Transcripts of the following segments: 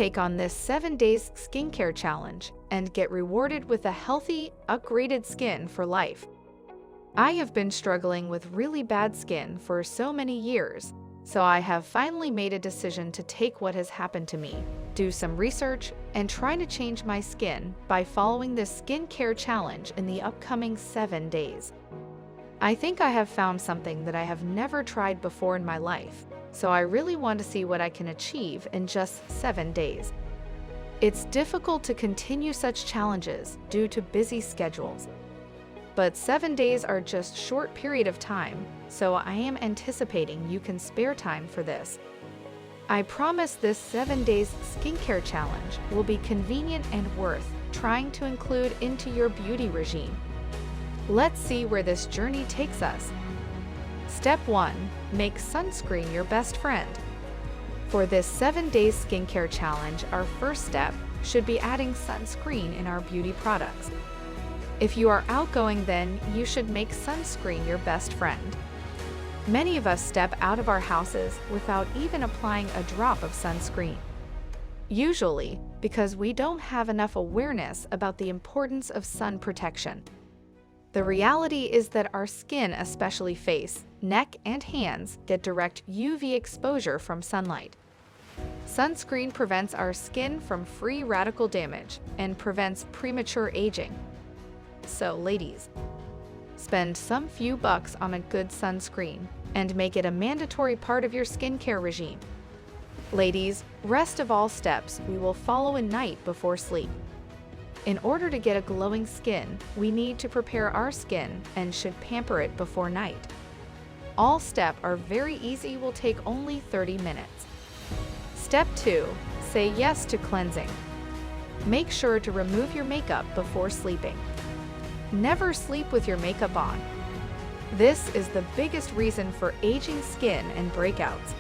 take on this 7 days skincare challenge and get rewarded with a healthy, upgraded skin for life. I have been struggling with really bad skin for so many years, so I have finally made a decision to take what has happened to me, do some research, and try to change my skin by following this skincare challenge in the upcoming 7 days. I think I have found something that I have never tried before in my life, so I really want to see what I can achieve in just 7 days. It's difficult to continue such challenges due to busy schedules. But 7 days are just a short period of time, so I am anticipating you can spare time for this. I promise this 7 days skincare challenge will be convenient and worth trying to include into your beauty regime. Let's see where this journey takes us. Step 1. Make sunscreen your best friend. For this 7 days skincare challenge, our first step should be adding sunscreen in our beauty products. If you are outgoing, then you should make sunscreen your best friend. Many of us step out of our houses without even applying a drop of sunscreen. Usually because we don't have enough awareness about the importance of sun protection. The reality is that our skin, especially face, neck, and hands, get direct UV exposure from sunlight. Sunscreen prevents our skin from free radical damage and prevents premature aging. So ladies, spend some few bucks on a good sunscreen and make it a mandatory part of your skincare regime. Ladies, rest of all steps we will follow at night before sleep. In order to get a glowing skin, we need to prepare our skin and should pamper it before night. All steps are very easy, will take only 30 minutes. Step 2. Say yes to cleansing. Make sure to remove your makeup before sleeping. Never sleep with your makeup on. This is the biggest reason for aging skin and breakouts.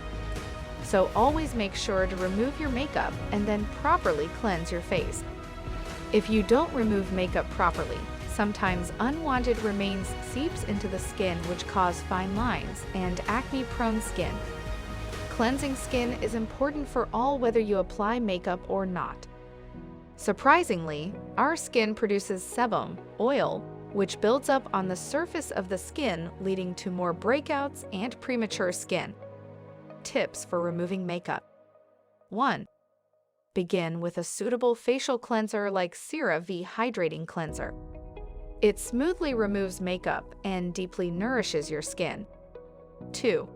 So always make sure to remove your makeup and then properly cleanse your face. If you don't remove makeup properly, sometimes unwanted remains seeps into the skin, which cause fine lines and acne-prone skin. Cleansing skin is important for all, whether you apply makeup or not. Surprisingly, our skin produces sebum, oil, which builds up on the surface of the skin, leading to more breakouts and premature skin. Tips for removing makeup. 1. Begin with a suitable facial cleanser like CeraVe Hydrating Cleanser. It smoothly removes makeup and deeply nourishes your skin. 2.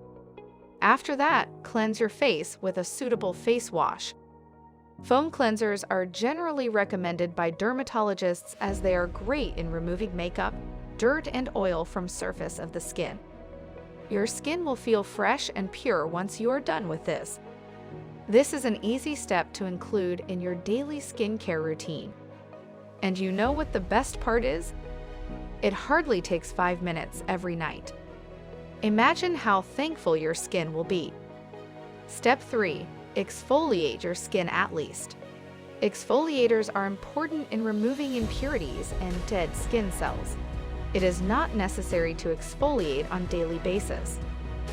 After that, cleanse your face with a suitable face wash. Foam cleansers are generally recommended by dermatologists as they are great in removing makeup, dirt, and oil from surface of the skin. Your skin will feel fresh and pure once you are done with this. This is an easy step to include in your daily skincare routine. And you know what the best part is? It hardly takes 5 minutes every night. Imagine how thankful your skin will be. Step 3. Exfoliate your skin at least. Exfoliators are important in removing impurities and dead skin cells. It is not necessary to exfoliate on a daily basis.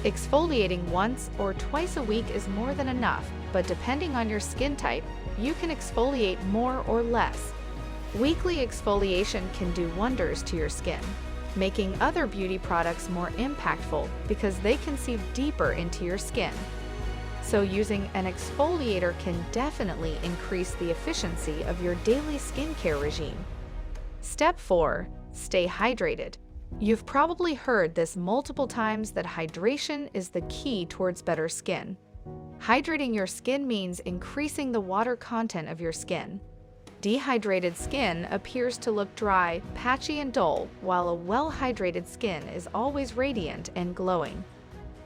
Exfoliating once or twice a week is more than enough, but depending on your skin type, you can exfoliate more or less. Weekly exfoliation can do wonders to your skin, making other beauty products more impactful because they can seep deeper into your skin. So using an exfoliator can definitely increase the efficiency of your daily skincare regime. Step 4. Stay hydrated. You've probably heard this multiple times that hydration is the key towards better skin. Hydrating your skin means increasing the water content of your skin. Dehydrated skin appears to look dry, patchy, and dull, while a well-hydrated skin is always radiant and glowing.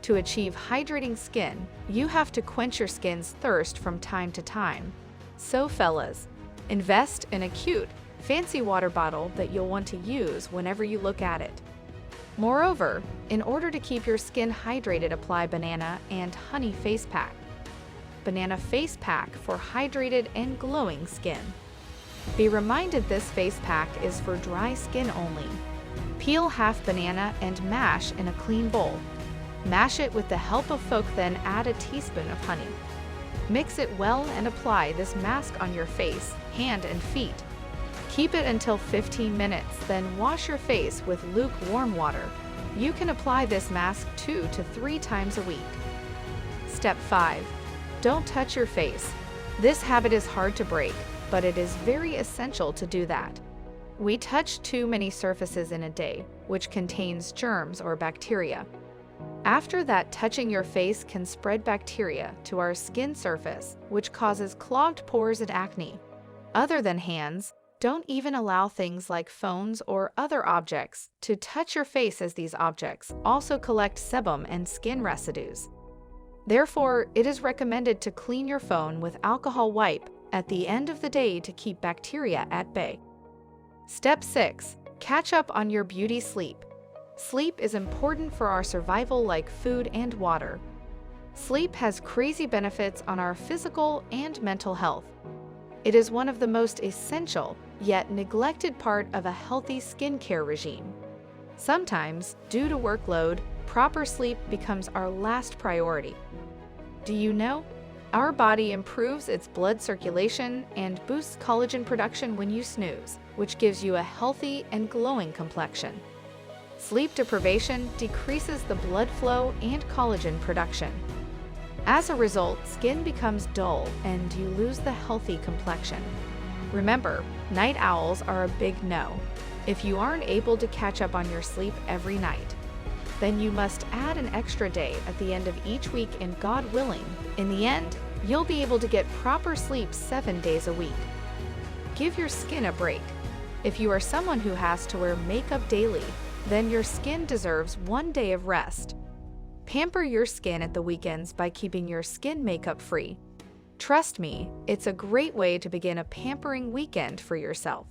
To achieve hydrating skin, you have to quench your skin's thirst from time to time. So fellas, invest in a cute, fancy water bottle that you'll want to use whenever you look at it. Moreover, in order to keep your skin hydrated, apply banana and honey face pack. Banana face pack for hydrated and glowing skin. Be reminded this face pack is for dry skin only. Peel half banana and mash in a clean bowl. Mash it with the help of fork, then add a teaspoon of honey. Mix it well and apply this mask on your face, hand, and feet. Keep it until 15 minutes, then wash your face with lukewarm water. You can apply this mask 2 to 3 times a week. Step 5. Don't touch your face. This habit is hard to break, but it is very essential to do that. We touch too many surfaces in a day, which contains germs or bacteria. After that, touching your face can spread bacteria to our skin surface, which causes clogged pores and acne. Other than hands, don't even allow things like phones or other objects to touch your face, as these objects also collect sebum and skin residues. Therefore, it is recommended to clean your phone with alcohol wipe at the end of the day to keep bacteria at bay. Step 6. Catch up on your beauty sleep. Sleep is important for our survival like food and water. Sleep has crazy benefits on our physical and mental health. It is one of the most essential, yet neglected part of a healthy skincare regime. Sometimes, due to workload, proper sleep becomes our last priority. Do you know? Our body improves its blood circulation and boosts collagen production when you snooze, which gives you a healthy and glowing complexion. Sleep deprivation decreases the blood flow and collagen production. As a result, skin becomes dull and you lose the healthy complexion. Remember, night owls are a big no. If you aren't able to catch up on your sleep every night, then you must add an extra day at the end of each week, and God willing, in the end, you'll be able to get proper sleep 7 days a week. Give your skin a break. If you are someone who has to wear makeup daily, then your skin deserves 1 day of rest. Pamper your skin at the weekends by keeping your skin makeup free. Trust me, it's a great way to begin a pampering weekend for yourself.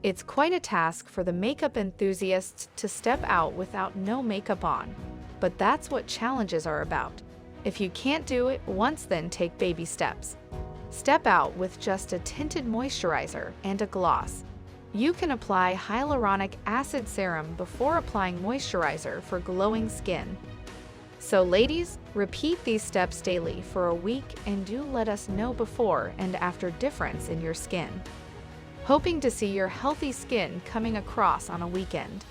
It's quite a task for the makeup enthusiasts to step out without no makeup on, but that's what challenges are about. If you can't do it once, then take baby steps. Step out with just a tinted moisturizer and a gloss. You can apply hyaluronic acid serum before applying moisturizer for glowing skin. So ladies, repeat these steps daily for a week and do let us know before and after difference in your skin. Hoping to see your healthy skin coming across on a weekend.